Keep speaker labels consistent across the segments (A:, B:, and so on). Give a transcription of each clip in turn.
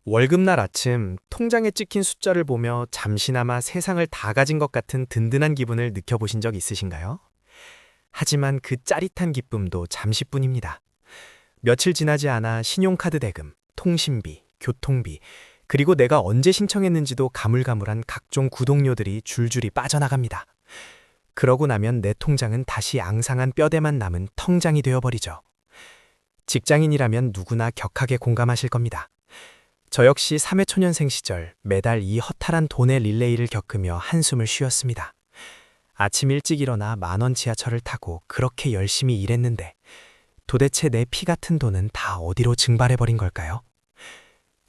A: 월급날 아침 통장에 찍힌 숫자를 보며 잠시나마 세상을 다 가진 것 같은 든든한 기분을 느껴보신 적 있으신가요? 하지만 그 짜릿한 기쁨도 잠시뿐입니다. 며칠 지나지 않아 신용카드 대금, 통신비, 교통비, 그리고 내가 언제 신청했는지도 가물가물한 각종 구독료들이 줄줄이 빠져나갑니다. 그러고 나면 내 통장은 다시 앙상한 뼈대만 남은 텅장이 되어버리죠. 직장인이라면 누구나 격하게 공감하실 겁니다. 저 역시 사회초년생 시절 매달 이 허탈한 돈의 릴레이를 겪으며 한숨을 쉬었습니다. 아침 일찍 일어나 10,000원 지하철을 타고 그렇게 열심히 일했는데 도대체 내 피 같은 돈은 다 어디로 증발해버린 걸까요?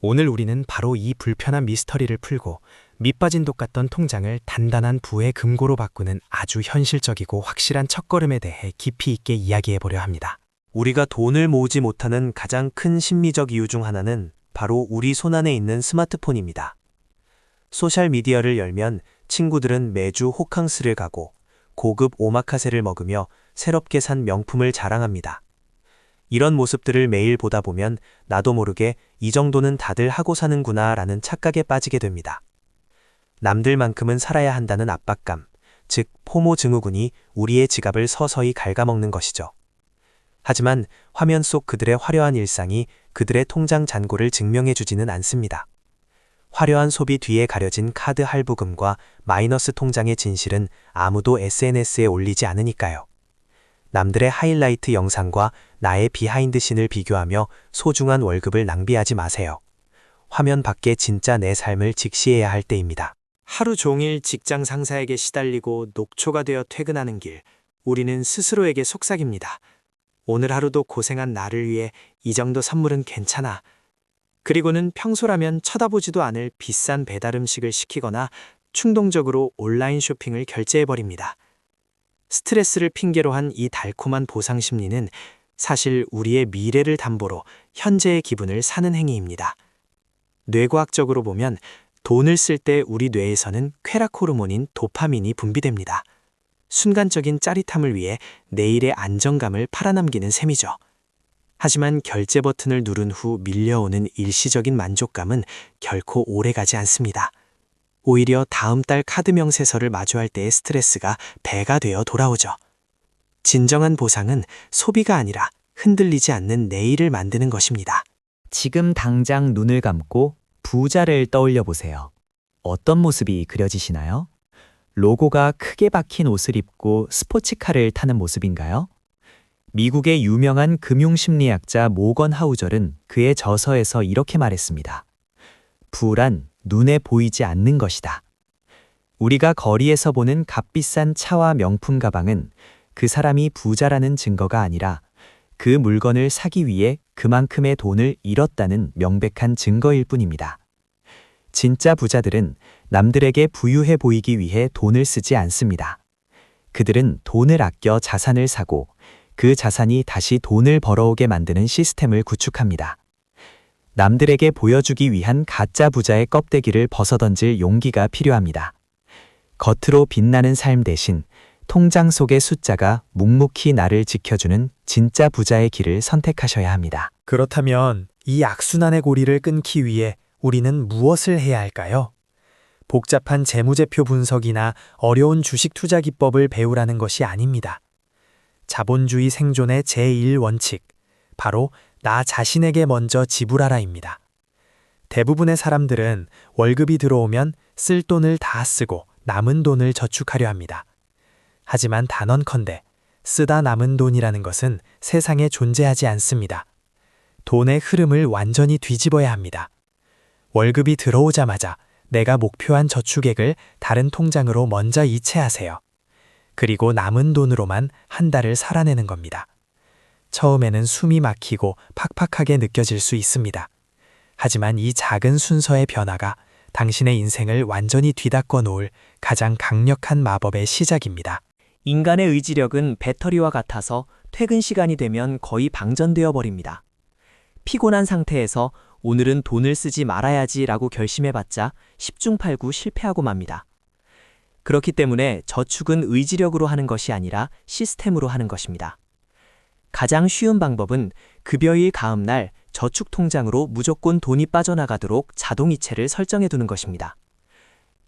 A: 오늘 우리는 바로 이 불편한 미스터리를 풀고 밑빠진 독 같던 통장을 단단한 부의 금고로 바꾸는 아주 현실적이고 확실한 첫걸음에 대해 깊이 있게 이야기해보려 합니다.
B: 우리가 돈을 모으지 못하는 가장 큰 심리적 이유 중 하나는 바로 우리 손안에 있는 스마트폰입니다. 소셜미디어를 열면 친구들은 매주 호캉스를 가고 고급 오마카세를 먹으며 새롭게 산 명품을 자랑합니다. 이런 모습들을 매일 보다 보면 나도 모르게 이 정도는 다들 하고 사는구나 라는 착각에 빠지게 됩니다. 남들만큼은 살아야 한다는 압박감, 즉 포모 증후군이 우리의 지갑을 서서히 갉아먹는 것이죠. 하지만 화면 속 그들의 화려한 일상이 그들의 통장 잔고를 증명해주지는 않습니다. 화려한 소비 뒤에 가려진 카드 할부금과 마이너스 통장의 진실은 아무도 SNS에 올리지 않으니까요. 남들의 하이라이트 영상과 나의 비하인드씬을 비교하며 소중한 월급을 낭비하지 마세요. 화면 밖에 진짜 내 삶을 직시해야 할 때입니다.
C: 하루 종일 직장 상사에게 시달리고 녹초가 되어 퇴근하는 길, 우리는 스스로에게 속삭입니다. 오늘 하루도 고생한 나를 위해 이 정도 선물은 괜찮아. 그리고는 평소라면 쳐다보지도 않을 비싼 배달 음식을 시키거나 충동적으로 온라인 쇼핑을 결제해버립니다. 스트레스를 핑계로 한 이 달콤한 보상 심리는 사실 우리의 미래를 담보로 현재의 기분을 사는 행위입니다. 뇌과학적으로 보면 돈을 쓸 때 우리 뇌에서는 쾌락 호르몬인 도파민이 분비됩니다. 순간적인 짜릿함을 위해 내일의 안정감을 팔아넘기는 셈이죠. 하지만 결제 버튼을 누른 후 밀려오는 일시적인 만족감은 결코 오래가지 않습니다. 오히려 다음 달 카드 명세서를 마주할 때의 스트레스가 배가 되어 돌아오죠. 진정한 보상은 소비가 아니라 흔들리지 않는 내일을 만드는 것입니다.
D: 지금 당장 눈을 감고 부자를 떠올려 보세요. 어떤 모습이 그려지시나요? 로고가 크게 박힌 옷을 입고 스포츠카를 타는 모습인가요? 미국의 유명한 금융심리학자 모건 하우절은 그의 저서에서 이렇게 말했습니다. 부란 눈에 보이지 않는 것이다. 우리가 거리에서 보는 값비싼 차와 명품 가방은 그 사람이 부자라는 증거가 아니라 그 물건을 사기 위해 그만큼의 돈을 잃었다는 명백한 증거일 뿐입니다. 진짜 부자들은 남들에게 부유해 보이기 위해 돈을 쓰지 않습니다. 그들은 돈을 아껴 자산을 사고 그 자산이 다시 돈을 벌어오게 만드는 시스템을 구축합니다. 남들에게 보여주기 위한 가짜 부자의 껍데기를 벗어던질 용기가 필요합니다. 겉으로 빛나는 삶 대신 통장 속의 숫자가 묵묵히 나를 지켜주는 진짜 부자의 길을 선택하셔야 합니다.
A: 그렇다면 이 악순환의 고리를 끊기 위해 우리는 무엇을 해야 할까요? 복잡한 재무제표 분석이나 어려운 주식 투자 기법을 배우라는 것이 아닙니다. 자본주의 생존의 제1원칙, 바로 나 자신에게 먼저 지불하라입니다. 대부분의 사람들은 월급이 들어오면 쓸 돈을 다 쓰고 남은 돈을 저축하려 합니다. 하지만 단언컨대 쓰다 남은 돈이라는 것은 세상에 존재하지 않습니다. 돈의 흐름을 완전히 뒤집어야 합니다. 월급이 들어오자마자 내가 목표한 저축액을 다른 통장으로 먼저 이체하세요. 그리고 남은 돈으로만 한 달을 살아내는 겁니다. 처음에는 숨이 막히고 팍팍하게 느껴질 수 있습니다. 하지만 이 작은 순서의 변화가 당신의 인생을 완전히 뒤바꿔 놓을 가장 강력한 마법의 시작입니다.
C: 인간의 의지력은 배터리와 같아서 퇴근 시간이 되면 거의 방전되어 버립니다. 피곤한 상태에서 오늘은 돈을 쓰지 말아야지 라고 결심해봤자 10중 8구 실패하고 맙니다. 그렇기 때문에 저축은 의지력으로 하는 것이 아니라 시스템으로 하는 것입니다.
B: 가장 쉬운 방법은 급여일 다음날 저축 통장으로 무조건 돈이 빠져나가도록 자동이체를 설정해 두는 것입니다.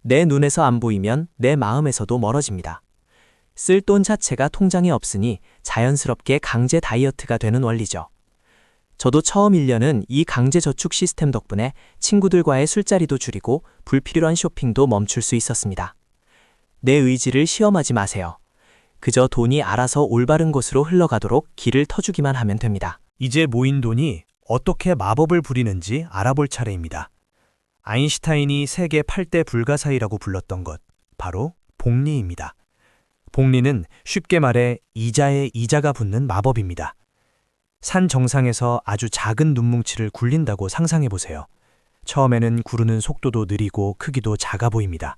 B: 내 눈에서 안 보이면 내 마음에서도 멀어집니다. 쓸 돈 자체가 통장에 없으니 자연스럽게 강제 다이어트가 되는 원리죠. 저도 처음 1년은 이 강제 저축 시스템 덕분에 친구들과의 술자리도 줄이고 불필요한 쇼핑도 멈출 수 있었습니다. 내 의지를 시험하지 마세요. 그저 돈이 알아서 올바른 곳으로 흘러가도록 길을 터주기만 하면 됩니다.
E: 이제 모인 돈이 어떻게 마법을 부리는지 알아볼 차례입니다. 아인슈타인이 세계 8대 불가사의라고 불렀던 것, 바로 복리입니다. 복리는 쉽게 말해 이자에 이자가 붙는 마법입니다. 산 정상에서 아주 작은 눈뭉치를 굴린다고 상상해 보세요. 처음에는 구르는 속도도 느리고 크기도 작아 보입니다.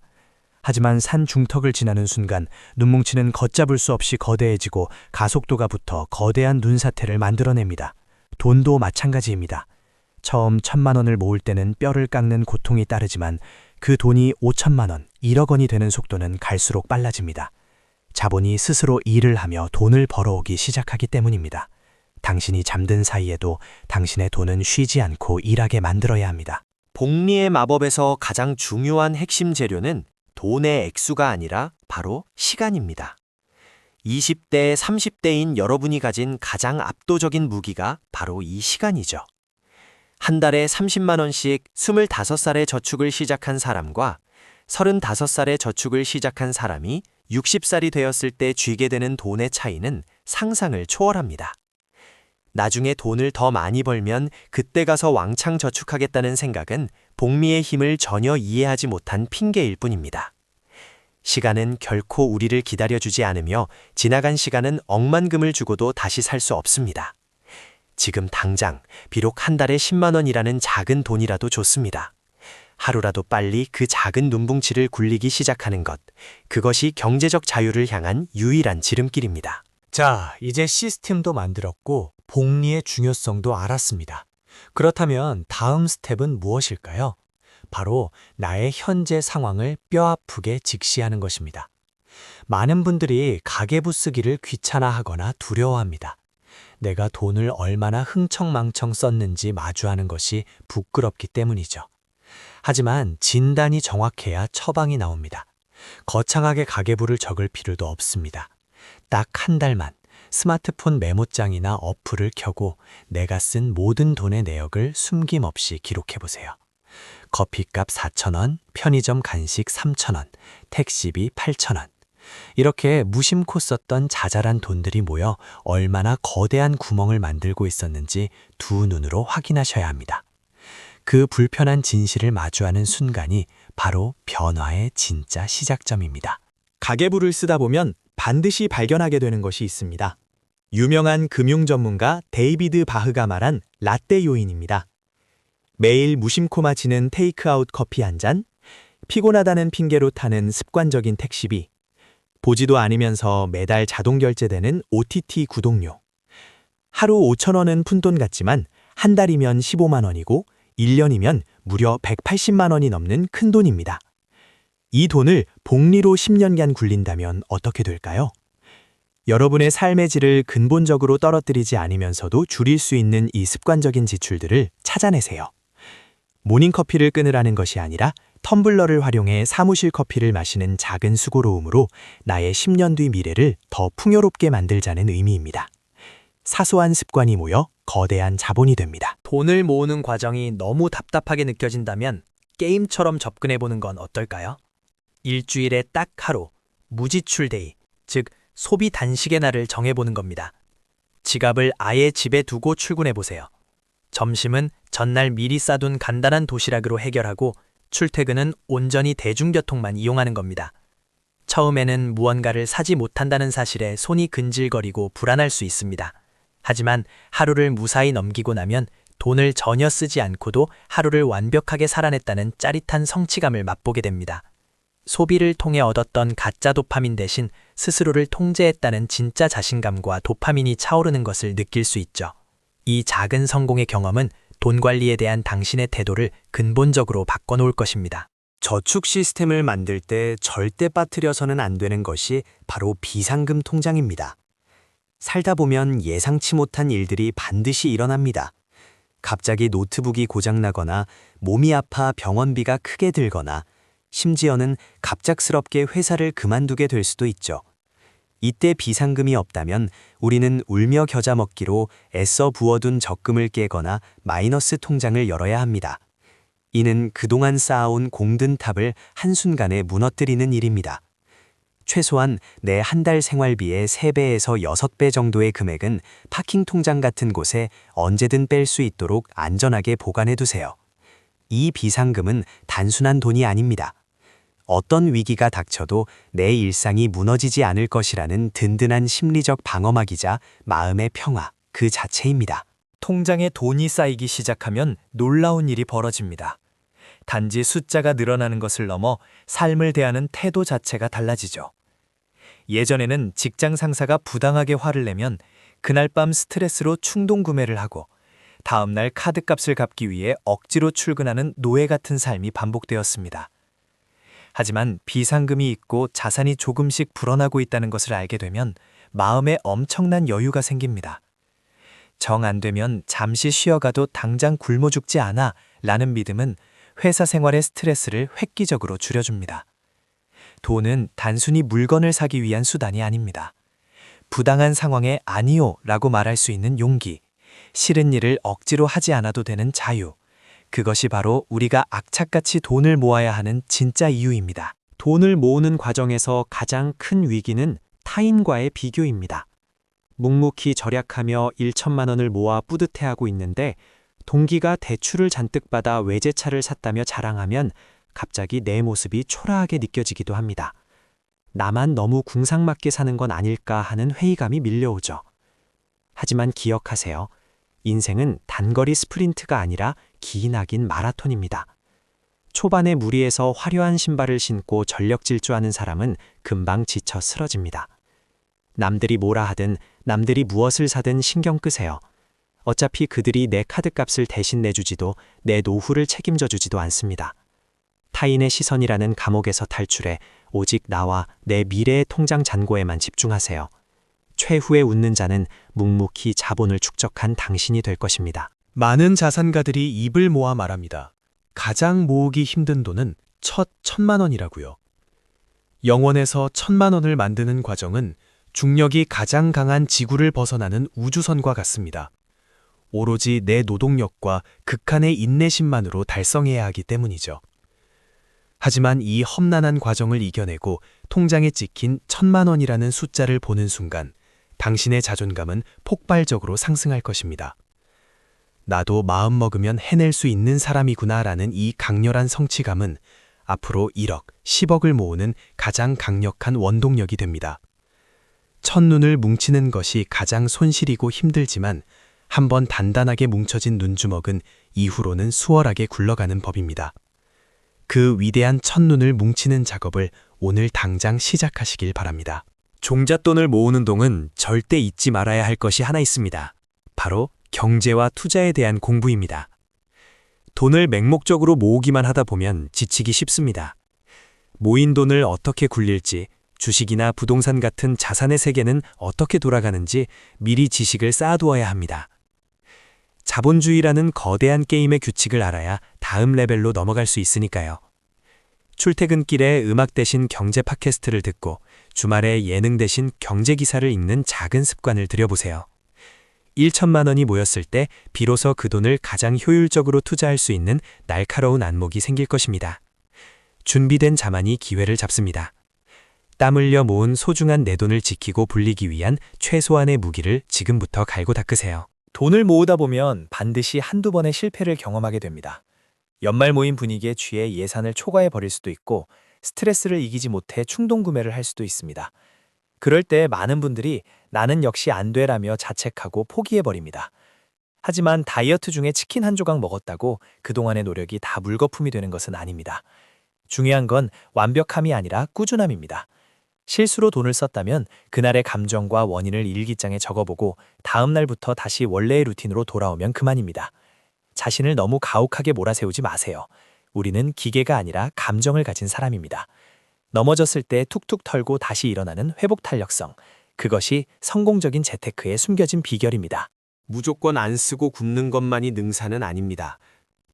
E: 하지만 산 중턱을 지나는 순간 눈뭉치는 걷잡을 수 없이 거대해지고 가속도가 붙어 거대한 눈사태를 만들어냅니다. 돈도 마찬가지입니다. 처음 1,000만 원을 모을 때는 뼈를 깎는 고통이 따르지만 그 돈이 5천만 원, 1억 원이 되는 속도는 갈수록 빨라집니다. 자본이 스스로 일을 하며 돈을 벌어오기 시작하기 때문입니다. 당신이 잠든 사이에도 당신의 돈은 쉬지 않고 일하게 만들어야 합니다.
C: 복리의 마법에서 가장 중요한 핵심 재료는 돈의 액수가 아니라 바로 시간입니다. 20대, 30대인 여러분이 가진 가장 압도적인 무기가 바로 이 시간이죠. 한 달에 30만 원씩 25살에 저축을 시작한 사람과 35살에 저축을 시작한 사람이 60살이 되었을 때 쥐게 되는 돈의 차이는 상상을 초월합니다. 나중에 돈을 더 많이 벌면 그때 가서 왕창 저축하겠다는 생각은 복리의 힘을 전혀 이해하지 못한 핑계일 뿐입니다. 시간은 결코 우리를 기다려주지 않으며 지나간 시간은 억만금을 주고도 다시 살 수 없습니다. 지금 당장 비록 한 달에 10만 원이라는 작은 돈이라도 좋습니다. 하루라도 빨리 그 작은 눈뭉치를 굴리기 시작하는 것, 그것이 경제적 자유를 향한 유일한 지름길입니다.
F: 자, 이제 시스템도 만들었고 복리의 중요성도 알았습니다. 그렇다면 다음 스텝은 무엇일까요? 바로 나의 현재 상황을 뼈아프게 직시하는 것입니다. 많은 분들이 가계부 쓰기를 귀찮아하거나 두려워합니다. 내가 돈을 얼마나 흥청망청 썼는지 마주하는 것이 부끄럽기 때문이죠. 하지만 진단이 정확해야 처방이 나옵니다. 거창하게 가계부를 적을 필요도 없습니다. 딱 한 달만 스마트폰 메모장이나 어플을 켜고 내가 쓴 모든 돈의 내역을 숨김없이 기록해보세요. 커피값 4,000원, 편의점 간식 3,000원, 택시비 8,000원. 이렇게 무심코 썼던 자잘한 돈들이 모여 얼마나 거대한 구멍을 만들고 있었는지 두 눈으로 확인하셔야 합니다. 그 불편한 진실을 마주하는 순간이 바로 변화의 진짜 시작점입니다.
A: 가계부를 쓰다 보면 반드시 발견하게 되는 것이 있습니다. 유명한 금융 전문가 데이비드 바흐가 말한 라떼 요인입니다. 매일 무심코 마치는 테이크아웃 커피 한 잔, 피곤하다는 핑계로 타는 습관적인 택시비, 보지도 않으면서 매달 자동 결제되는 OTT 구독료. 하루 5,000원은 푼돈 같지만 한 달이면 15만 원이고 1년이면 무려 180만 원이 넘는 큰 돈입니다. 이 돈을 복리로 10년간 굴린다면 어떻게 될까요? 여러분의 삶의 질을 근본적으로 떨어뜨리지 않으면서도 줄일 수 있는 이 습관적인 지출들을 찾아내세요. 모닝커피를 끊으라는 것이 아니라 텀블러를 활용해 사무실 커피를 마시는 작은 수고로움으로 나의 10년 뒤 미래를 더 풍요롭게 만들자는 의미입니다. 사소한 습관이 모여 거대한 자본이 됩니다.
C: 돈을 모으는 과정이 너무 답답하게 느껴진다면 게임처럼 접근해보는 건 어떨까요? 일주일에 딱 하루, 무지출 데이, 즉 소비 단식의 날을 정해보는 겁니다. 지갑을 아예 집에 두고 출근해보세요. 점심은 전날 미리 싸둔 간단한 도시락으로 해결하고 출퇴근은 온전히 대중교통만 이용하는 겁니다. 처음에는 무언가를 사지 못한다는 사실에 손이 근질거리고 불안할 수 있습니다. 하지만 하루를 무사히 넘기고 나면 돈을 전혀 쓰지 않고도 하루를 완벽하게 살아냈다는 짜릿한 성취감을 맛보게 됩니다. 소비를 통해 얻었던 가짜 도파민 대신 스스로를 통제했다는 진짜 자신감과 도파민이 차오르는 것을 느낄 수 있죠. 이 작은 성공의 경험은 돈 관리에 대한 당신의 태도를 근본적으로 바꿔놓을 것입니다.
F: 저축 시스템을 만들 때 절대 빠뜨려서는 안 되는 것이 바로 비상금 통장입니다.
C: 살다 보면 예상치 못한 일들이 반드시 일어납니다. 갑자기 노트북이 고장나거나 몸이 아파 병원비가 크게 들거나 심지어는 갑작스럽게 회사를 그만두게 될 수도 있죠. 이때 비상금이 없다면 우리는 울며 겨자 먹기로 애써 부어둔 적금을 깨거나 마이너스 통장을 열어야 합니다. 이는 그동안 쌓아온 공든 탑을 한순간에 무너뜨리는 일입니다. 최소한 내 한 달 생활비의 3배에서 6배 정도의 금액은 파킹 통장 같은 곳에 언제든 뺄 수 있도록 안전하게 보관해 두세요. 이 비상금은 단순한 돈이 아닙니다. 어떤 위기가 닥쳐도 내 일상이 무너지지 않을 것이라는 든든한 심리적 방어막이자 마음의 평화 그 자체입니다.
G: 통장에 돈이 쌓이기 시작하면 놀라운 일이 벌어집니다. 단지 숫자가 늘어나는 것을 넘어 삶을 대하는 태도 자체가 달라지죠. 예전에는 직장 상사가 부당하게 화를 내면 그날 밤 스트레스로 충동 구매를 하고 다음날 카드값을 갚기 위해 억지로 출근하는 노예 같은 삶이 반복되었습니다. 하지만 비상금이 있고 자산이 조금씩 불어나고 있다는 것을 알게 되면 마음에 엄청난 여유가 생깁니다. 정 안 되면 잠시 쉬어가도 당장 굶어 죽지 않아 라는 믿음은 회사 생활의 스트레스를 획기적으로 줄여줍니다. 돈은 단순히 물건을 사기 위한 수단이 아닙니다. 부당한 상황에 아니요 라고 말할 수 있는 용기, 싫은 일을 억지로 하지 않아도 되는 자유, 그것이 바로 우리가 악착같이 돈을 모아야 하는 진짜 이유입니다.
B: 돈을 모으는 과정에서 가장 큰 위기는 타인과의 비교입니다. 묵묵히 절약하며 1천만 원을 모아 뿌듯해하고 있는데 동기가 대출을 잔뜩 받아 외제차를 샀다며 자랑하면 갑자기 내 모습이 초라하게 느껴지기도 합니다. 나만 너무 궁상맞게 사는 건 아닐까 하는 회의감이 밀려오죠. 하지만 기억하세요. 인생은 단거리 스프린트가 아니라 기나긴 마라톤입니다. 초반에 무리해서 화려한 신발을 신고 전력 질주하는 사람은 금방 지쳐 쓰러집니다. 남들이 뭐라 하든 남들이 무엇을 사든 신경 끄세요. 어차피 그들이 내 카드값을 대신 내주지도 내 노후를 책임져 주지도 않습니다. 타인의 시선이라는 감옥에서 탈출해 오직 나와 내 미래의 통장 잔고에만 집중하세요. 최후에 웃는 자는 묵묵히 자본을 축적한 당신이 될 것입니다.
A: 많은 자산가들이 입을 모아 말합니다. 가장 모으기 힘든 돈은 첫 1,000만 원이라고요. 영원에서 1,000만 원을 만드는 과정은 중력이 가장 강한 지구를 벗어나는 우주선과 같습니다. 오로지 내 노동력과 극한의 인내심만으로 달성해야 하기 때문이죠. 하지만 이 험난한 과정을 이겨내고 통장에 찍힌 1,000만 원이라는 숫자를 보는 순간 당신의 자존감은 폭발적으로 상승할 것입니다. 나도 마음먹으면 해낼 수 있는 사람이구나라는 이 강렬한 성취감은 앞으로 1억, 10억을 모으는 가장 강력한 원동력이 됩니다. 첫눈을 뭉치는 것이 가장 손실이고 힘들지만 한번 단단하게 뭉쳐진 눈주먹은 이후로는 수월하게 굴러가는 법입니다. 그 위대한 첫눈을 뭉치는 작업을 오늘 당장 시작하시길 바랍니다.
C: 종잣돈을 모으는 동은 절대 잊지 말아야 할 것이 하나 있습니다. 바로 경제와 투자에 대한 공부입니다. 돈을 맹목적으로 모으기만 하다 보면 지치기 쉽습니다. 모인 돈을 어떻게 굴릴지, 주식이나 부동산 같은 자산의 세계는 어떻게 돌아가는지 미리 지식을 쌓아두어야 합니다. 자본주의라는 거대한 게임의 규칙을 알아야 다음 레벨로 넘어갈 수 있으니까요. 출퇴근길에 음악 대신 경제 팟캐스트를 듣고 주말에 예능 대신 경제 기사를 읽는 작은 습관을 들여보세요. 1천만 원이 모였을 때 비로소 그 돈을 가장 효율적으로 투자할 수 있는 날카로운 안목이 생길 것입니다. 준비된 자만이 기회를 잡습니다. 땀 흘려 모은 소중한 내 돈을 지키고 불리기 위한 최소한의 무기를 지금부터 갈고 닦으세요.
G: 돈을 모으다 보면 반드시 한두 번의 실패를 경험하게 됩니다. 연말 모임 분위기에 취해 예산을 초과해 버릴 수도 있고 스트레스를 이기지 못해 충동 구매를 할 수도 있습니다. 그럴 때 많은 분들이 나는 역시 안 되라며 자책하고 포기해버립니다. 하지만 다이어트 중에 치킨 한 조각 먹었다고 그동안의 노력이 다 물거품이 되는 것은 아닙니다. 중요한 건 완벽함이 아니라 꾸준함입니다. 실수로 돈을 썼다면 그날의 감정과 원인을 일기장에 적어보고 다음 날부터 다시 원래의 루틴으로 돌아오면 그만입니다. 자신을 너무 가혹하게 몰아세우지 마세요. 우리는 기계가 아니라 감정을 가진 사람입니다. 넘어졌을 때 툭툭 털고 다시 일어나는 회복 탄력성,
C: 그것이 성공적인 재테크에 숨겨진 비결입니다.
B: 무조건 안 쓰고 굶는 것만이 능사는 아닙니다.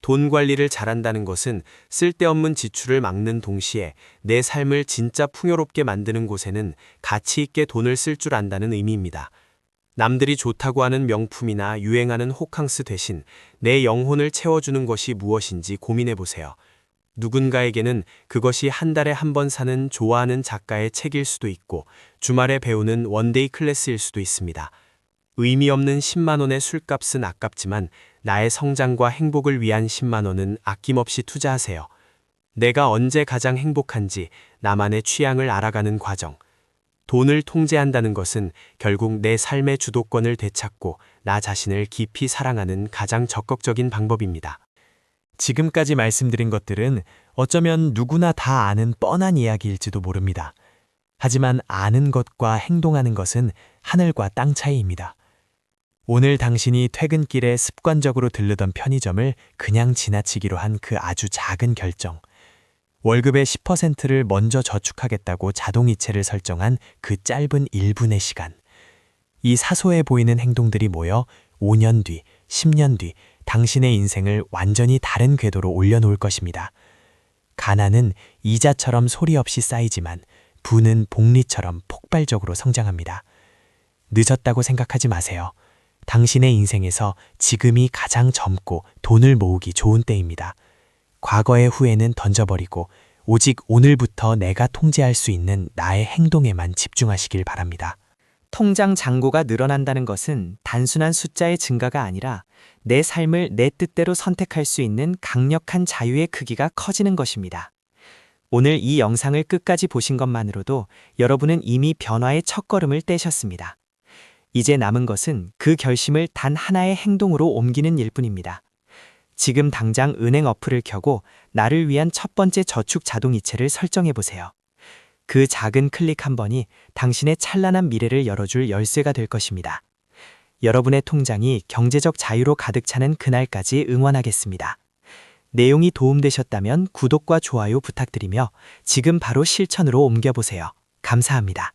B: 돈 관리를 잘한다는 것은 쓸데없는 지출을 막는 동시에 내 삶을 진짜 풍요롭게 만드는 곳에는 가치 있게 돈을 쓸 줄 안다는 의미입니다. 남들이 좋다고 하는 명품이나 유행하는 호캉스 대신 내 영혼을 채워주는 것이 무엇인지 고민해 보세요. 누군가에게는 그것이 한 달에 한 번 사는 좋아하는 작가의 책일 수도 있고 주말에 배우는 원데이 클래스일 수도 있습니다. 의미 없는 10만 원의 술값은 아깝지만 나의 성장과 행복을 위한 10만 원은 아낌없이 투자하세요. 내가 언제 가장 행복한지 나만의 취향을 알아가는 과정. 돈을 통제한다는 것은 결국 내 삶의 주도권을 되찾고 나 자신을 깊이 사랑하는 가장 적극적인 방법입니다.
E: 지금까지 말씀드린 것들은 어쩌면 누구나 다 아는 뻔한 이야기일지도 모릅니다. 하지만 아는 것과 행동하는 것은 하늘과 땅 차이입니다. 오늘 당신이 퇴근길에 습관적으로 들르던 편의점을 그냥 지나치기로 한 그 아주 작은 결정. 월급의 10%를 먼저 저축하겠다고 자동이체를 설정한 그 짧은 1분의 시간. 이 사소해 보이는 행동들이 모여 5년 뒤, 10년 뒤 당신의 인생을 완전히 다른 궤도로 올려놓을 것입니다. 가난은 이자처럼 소리 없이 쌓이지만 부는 복리처럼 폭발적으로 성장합니다. 늦었다고 생각하지 마세요. 당신의 인생에서 지금이 가장 젊고 돈을 모으기 좋은 때입니다. 과거의 후회는 던져버리고 오직 오늘부터 내가 통제할 수 있는 나의 행동에만 집중하시길 바랍니다.
C: 통장 잔고가 늘어난다는 것은 단순한 숫자의 증가가 아니라 내 삶을 내 뜻대로 선택할 수 있는 강력한 자유의 크기가 커지는 것입니다. 오늘 이 영상을 끝까지 보신 것만으로도 여러분은 이미 변화의 첫걸음을 떼셨습니다. 이제 남은 것은 그 결심을 단 하나의 행동으로 옮기는 일뿐입니다. 지금 당장 은행 어플을 켜고 나를 위한 첫 번째 저축 자동이체를 설정해 보세요. 그 작은 클릭 한 번이 당신의 찬란한 미래를 열어줄 열쇠가 될 것입니다. 여러분의 통장이 경제적 자유로 가득 차는 그날까지 응원하겠습니다. 내용이 도움되셨다면 구독과 좋아요 부탁드리며 지금 바로 실천으로 옮겨보세요. 감사합니다.